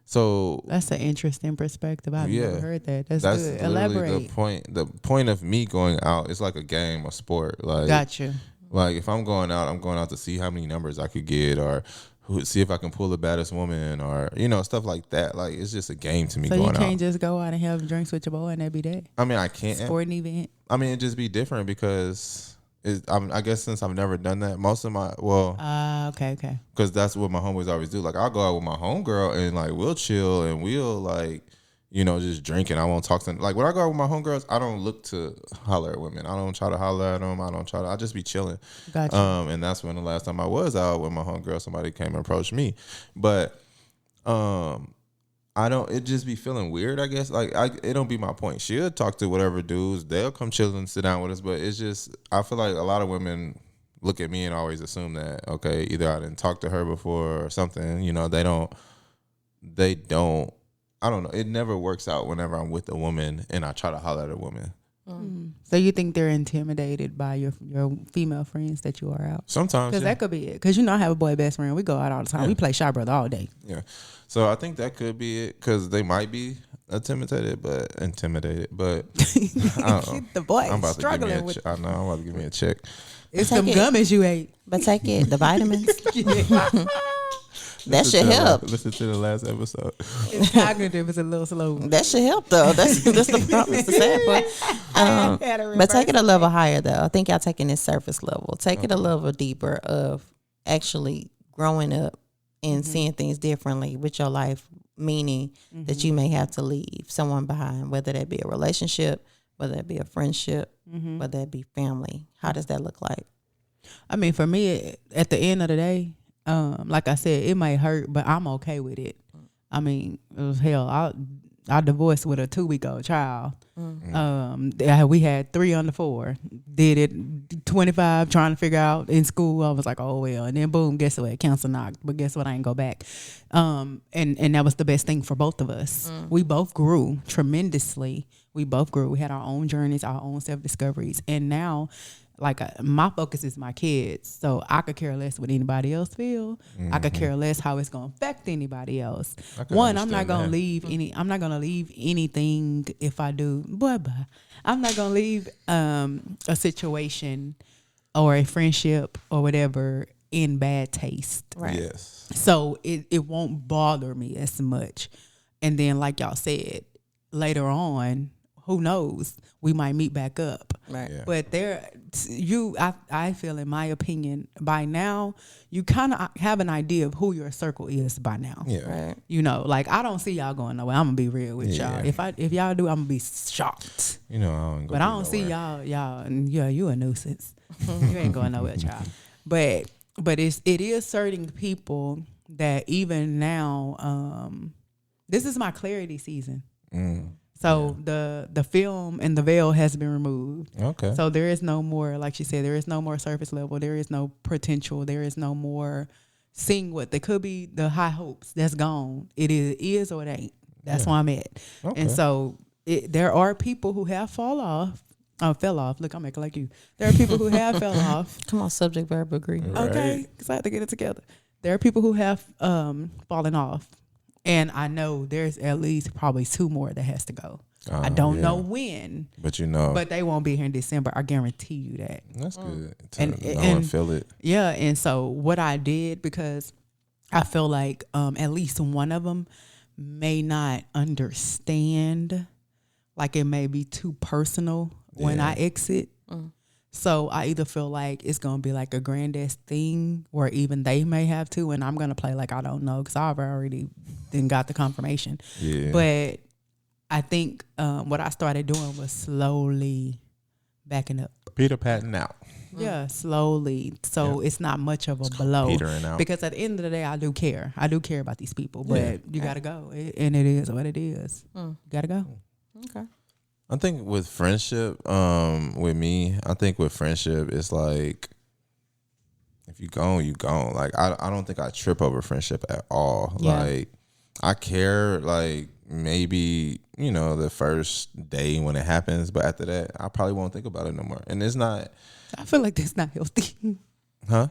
so That's an interesting perspective. I've never heard that. That's good. literally Elaborate. the point. The point of me going out is like a game, a sport. Like, Gotcha. like if I'm going out to see how many numbers I could get, or see if I can pull the baddest woman, or stuff like that. Like, it's just a game to me. So going you can't out. just go out and have drinks with your boy and that be that? I mean, I can't. Sporting event? I mean, it'd just be different because I guess since I've never done that, most of my Okay. because that's what my homeboys always do. Like, I'll go out with my homegirl and like we'll chill and we'll like just drink, and I won't talk to them. Like, when I go out with my homegirls, I don't look to holler at women. I don't try to holler at them. I just be chilling. Gotcha. And that's when the last time I was out with my homegirl, somebody came and approached me. But it just be feeling weird, I guess. Like, it don't be my point. She'll talk to whatever dudes. They'll come chill and sit down with us. But it's just, I feel like a lot of women look at me and always assume that, okay, either I didn't talk to her before or something. They don't, I don't know. It never works out whenever I'm with a woman and I try to holler at a woman. So you think they're intimidated by your female friends that you are out? Sometimes, Because that could be it. Because I have a boy best friend. We go out all the time. We play Shy Brother all day. Yeah. So I think that could be it, because they might be intimidated, but I don't know. The boy I'm about to give me struggling a with. I'm about to give me a check. It's Take some it. gummies you ate. But take it, the vitamins. That should help. Listen to the last episode. It's cognitive. It's a little slow. That should help though. That's the problem. It's the sad part. But take it a level higher though. I think y'all taking this surface level. Take it a level deeper of actually growing up and seeing things differently with your life, meaning that you may have to leave someone behind, whether that be a relationship, whether that be a friendship, whether that be family. How does that look like? I mean, for me, at the end of the day, like I said, it might hurt, but I'm okay with it. I mean, it was hell. I divorced with a 2-week-old child. We had 3 under 4. Did it 25, trying to figure out in school. I was like, oh well. And then boom, guess what? Council knocked. But guess what? I ain't go back. And that was the best thing for both of us. We both grew tremendously. We both grew. We had our own journeys, our own self-discoveries. And now, like, my focus is my kids. So I could care less what anybody else feel. I could care less how it's going to affect anybody else. One, I'm not going to leave I'm not going to leave anything if I do. Bye-bye. I'm not going to leave a situation or a friendship or whatever in bad taste. Right. Yes. So it won't bother me as much. And then, like y'all said, later on, who knows? We might meet back up. Right. Yeah. But I feel, in my opinion, by now, you kind of have an idea of who your circle is by now. Yeah. Right. You know, like, I don't see y'all going nowhere. I'm going to be real with y'all. If y'all do, I'm going to be shocked. You know, I don't go But I don't see y'all, and yeah, you a nuisance. You ain't going nowhere, child. But it is certain people that even now, this is my clarity season. So the film and the veil has been removed. Okay. So there is no more, like she said, there is no more surface level. There is no potential. There is no more seeing what they could be. The high hopes, that's gone. It is or it ain't. That's where I'm at. Okay. And so there are people who have fell off. Look, I'm making like you. There are people who have fell off. Come on, subject, verb, agree. Right. Okay, because I have to get it together. There are people who have fallen off. And I know there's at least probably 2 more that has to go. I don't know when. But you know. But they won't be here in December. I guarantee you that. That's good. And know and feel it. Yeah. And so what I did, because I feel like at least one of them may not understand. Like, it may be too personal when I exit. So I either feel like it's going to be like a grandiose thing, or even they may have to, and I'm going to play like I don't know, because I've already then got the confirmation. Yeah. But I think what I started doing was slowly backing up. Peter Patton out. Yeah, slowly. So it's not much of a blow. petering out. Because at the end of the day, I do care. I do care about these people, but you got to go. And it is what it is. You got to go. Okay. I think with friendship, with me, it's like, if you gone, you gone. Like, I don't think I trip over friendship at all. Yeah. Like, I care, like, maybe, you know, the first day when it happens, but after that, I probably won't think about it no more. And it's not. I feel like that's not healthy. Huh?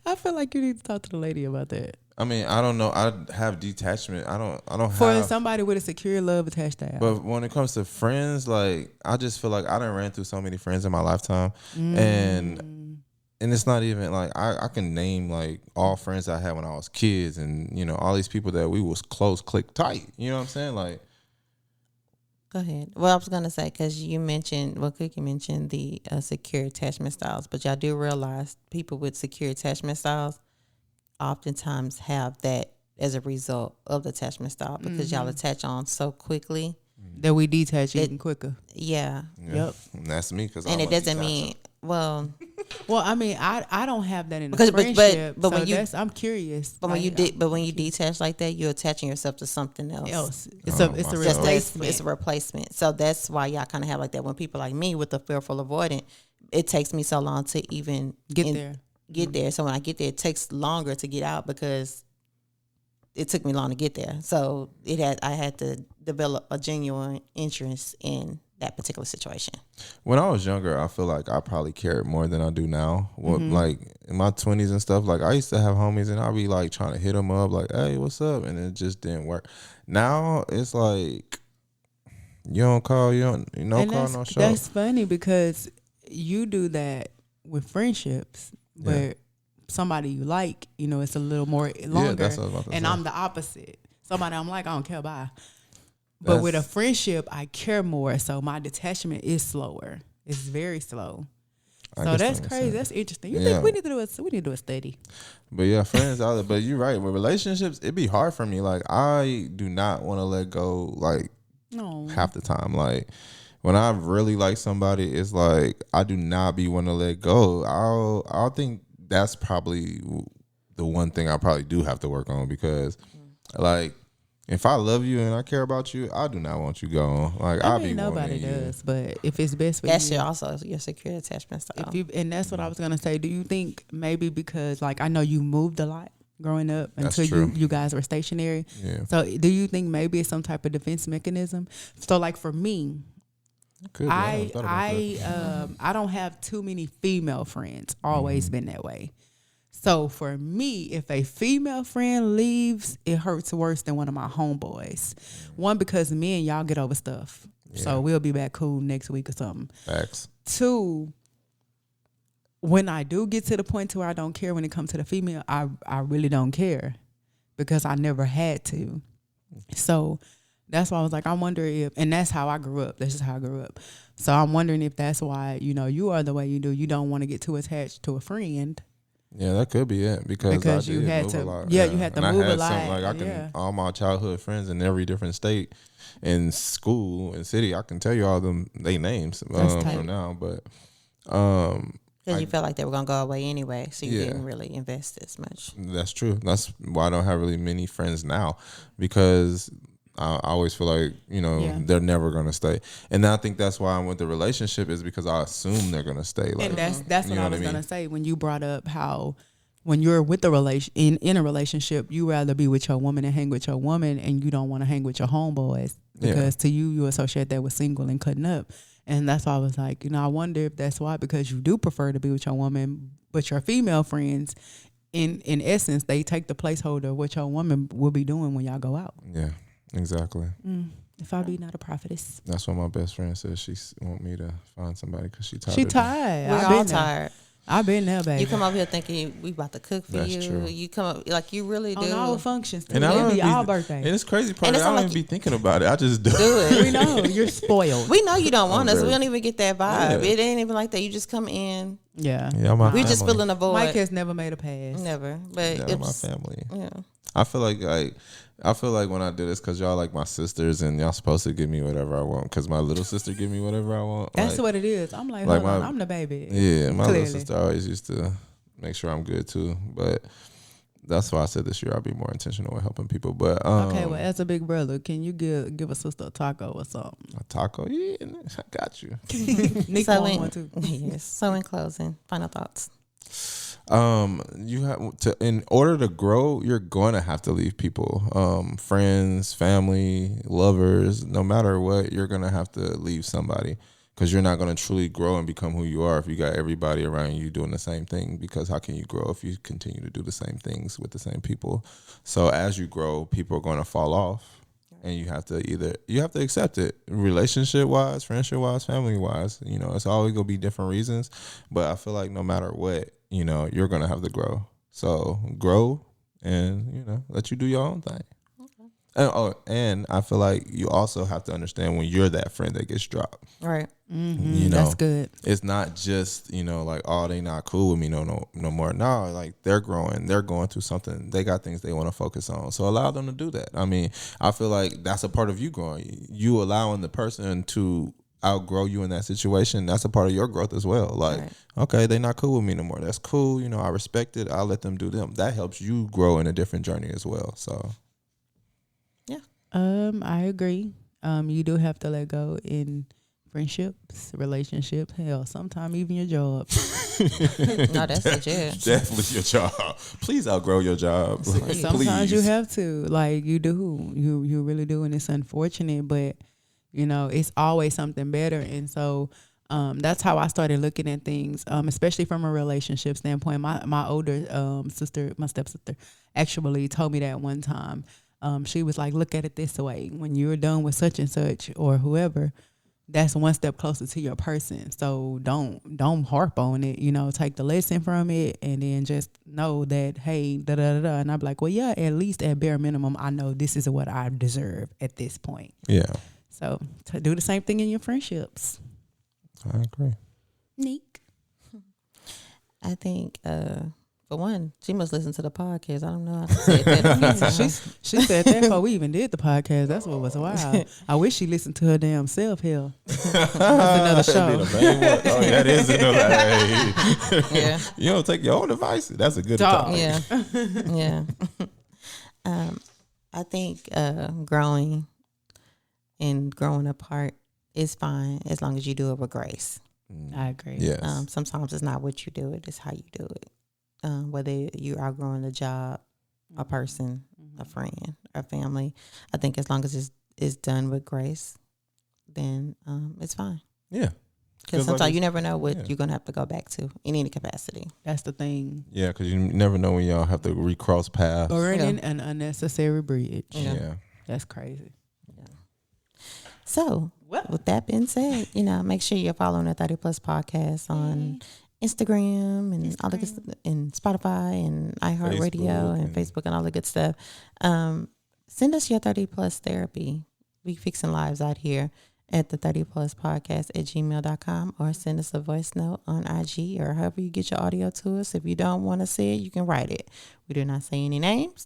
I feel like you need to talk to the lady about that. I mean, I don't know. I have detachment. I don't For have. somebody with a secure love attached to that. But when it comes to friends, like, I just feel like I done ran through so many friends in my lifetime, and it's not even like I can name like all friends I had when I was kids, and you know, all these people that we was close, click tight. You know what I'm saying? Like, Go ahead. Well, I was going to say, because you mentioned, Cookie mentioned the secure attachment styles, but y'all do realize people with secure attachment styles oftentimes have that as a result of the attachment style, because y'all attach on so quickly that we detach even quicker. Yeah. Yep. And that's me, because And it doesn't mean, well, I mean, I don't have that in a Because- friendship. but when so I'm curious. but when you detach like that, you're attaching yourself to something else. It's Oh, a my Just replacement. it's a replacement. So that's why y'all kind of have like that. When people like me with the fearful avoidant, it takes me so long to even Get there. Get there. So when I get there, it takes longer to get out because it took me long to get there. So I had to develop a genuine interest in that particular situation. When I was younger, I feel like I probably cared more than I do now. Like in my 20s and stuff, like I used to have homies and I'd be like trying to hit them up, like, "Hey, what's up?" And it just didn't work. Now it's like you don't call, no call, no show. That's funny because you do that with friendships, but somebody you like, it's a little more longer. that's what I was about to and say. I'm the opposite. Somebody I'm like, I don't care, bye. But with a friendship, I care more, so my detachment is slower. It's very slow. I So guess that's that makes crazy. sense. That's interesting. You Yeah. think we need to do a study? But yeah, friends out there. But you're right. With relationships, it'd be hard for me. Like, I do not want to let go, like, No. half the time. Like, when I really like somebody, it's like I do not be want to let go. I'll think that's probably the one thing I probably do have to work on, because like If I love you and I care about you, I do not want you gone. Like I I'll mean, be nobody wanting does, but if it's best for That's you, also your secure attachment style. if you, and that's what I was gonna say. Do you think maybe because like I know you moved a lot growing up That's until true. you guys were stationary. Yeah. So do you think maybe it's some type of defense mechanism? So like for me, Could be. I never thought about that. I don't have too many female friends. Always been that way. So for me, if a female friend leaves, it hurts worse than one of my homeboys. One, because me and y'all get over stuff. So we'll be back cool next week or something. Facts. Two, when I do get to the point to where I don't care when it comes to the female, I really don't care because I never had to. So that's why I was like, I wonder if, and that's how I grew up. That's just how I grew up. So I'm wondering if that's why, you are the way you do. You don't want to get too attached to a friend. Yeah, that could be it because I you did had move to, a lot. you had to and move I a had lot. Some, like I can, all my childhood friends in every different state, in school and city. I can tell you all them they names from now, but because you felt like they were gonna go away anyway, so you didn't really invest as much. That's true. That's why I don't have really many friends now because I always feel like they're never gonna stay, and I think that's why I'm with the relationship is because I assume they're gonna stay. Like, and that's what I was gonna say when you brought up how when you're with the in a relationship, you rather be with your woman and hang with your woman, and you don't want to hang with your homeboys because to you associate that with single and cutting up, and that's why I was like, I wonder if that's why because you do prefer to be with your woman, but your female friends. In essence, they take the placeholder of what your woman will be doing when y'all go out. Yeah. Exactly. If I be not a prophetess. That's what my best friend says. She want me to find somebody because she tired. She tired. We're all tired. I've been there, baby. You come over here thinking we about to cook for That's you. true. You come up like you really do. On our functions, too. And I don't Be be, our birthday. And it's crazy part. And it's I don't not even like be thinking about it. I just do do it. We know you're spoiled. We know you don't want us. very- We don't even get that vibe. Yeah. It ain't even like that. You just come in. Yeah. Yeah, my We family. just filling a void. Mike has never made a pass. Never, but Yeah, my it's family. yeah. I feel like when I do this because y'all like my sisters and y'all supposed to give me whatever I want because my little sister give me whatever I want. That's like, what it is. I'm like, like hold on, my- I'm the baby. Yeah, my Clearly. little sister always used to make sure I'm good too, but that's why I said this year I'll be more intentional with helping people. But Okay, well, as a big brother, can you give a sister a taco or something? a taco, yeah, I got you. Nick So want in, one too. yes. So in closing, final thoughts. You have to, in order to grow, you're going to have to leave people, friends, family, lovers, no matter what, you're going to have to leave somebody because you're not going to truly grow and become who you are if you got everybody around you doing the same thing, because how can you grow if you continue to do the same things with the same people? So as you grow, people are going to fall off. And you have to accept it, relationship wise, friendship wise, family wise. It's always gonna be different reasons, but I feel like no matter what, you're gonna have to grow. So grow, and let you do your own thing. Okay. And I feel like you also have to understand when you're that friend that gets dropped. Right. That's good. It's not just like, oh, they not cool with me no more. No, like they're growing, they're going through something, they got things they want to focus on, so allow them to do that. I mean, I feel like that's a part of you growing, you allowing the person to outgrow you in that situation. That's a part of your growth as well. Like, okay, they not cool with me no more, that's cool, I respect it, I'll let them do them. That helps you grow in a different journey as well. So I agree. You do have to let go in friendships, relationships, hell, sometimes even your job. No, that's legit. definitely your job. Please outgrow your job. Sometimes you have to, like, you do. You really do, and it's unfortunate, but it's always something better. And so that's how I started looking at things, especially from a relationship standpoint. My older sister, my stepsister, actually told me that one time. She was like, look at it this way. When you're done with such and such or whoever, that's one step closer to your person. So don't harp on it, take the lesson from it and then just know that, hey, da-da-da-da. And I'm like, well, yeah, at least at bare minimum, I know this is what I deserve at this point. Yeah. So to do the same thing in your friendships. I agree. Neek. I think, for one, she must listen to the podcast. I don't know how to say that. She said that before we even did the podcast. That's what was wild. I wish she listened to her damn self. Hell, that's another show. Be the main one. Oh, that is another. Hey. Yeah. You don't take your own advice. That's a good Dog. topic. Yeah. Yeah. I think growing apart is fine as long as you do it with grace. I agree. Yes. Sometimes it's not what you do, it's how you do it. Whether you're outgrowing a job, a person, a friend, a family, I think as long as it's done with grace, then it's fine. Yeah. Because sometimes like you never know what you're going to have to go back to in any capacity. That's the thing. Yeah, because you never know when y'all have to recross paths. Burning an unnecessary bridge. Yeah. That's crazy. So, with that being said, make sure you're following the 30 Plus podcast on Instagram and all the good stuff, and Spotify and iHeartRadio and Facebook and all the good stuff. Send us your 30 Plus therapy. We fixing lives out here at the 30 Plus podcast at gmail.com, or send us a voice note on IG or however you get your audio to us. If you don't want to say it, you can write it. We do not say any names.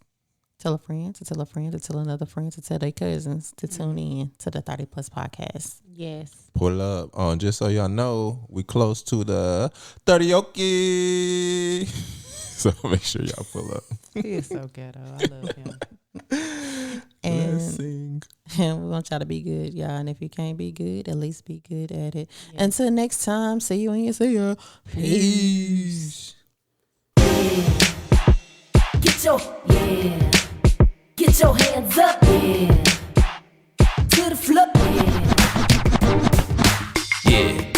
Tell a friend to tell a friend to tell another friend to tell their cousins to tune in to the 30 Plus podcast. Yes. Pull up. Just so y'all know, we close to the 30oki. So make sure y'all pull up. He is so ghetto. I love him. Blessing. And we want y'all to be good, y'all. And if you can't be good, at least be good at it. Yeah. Until next time, see you when you see ya. Peace. Get your hands up, to the floor, Yeah.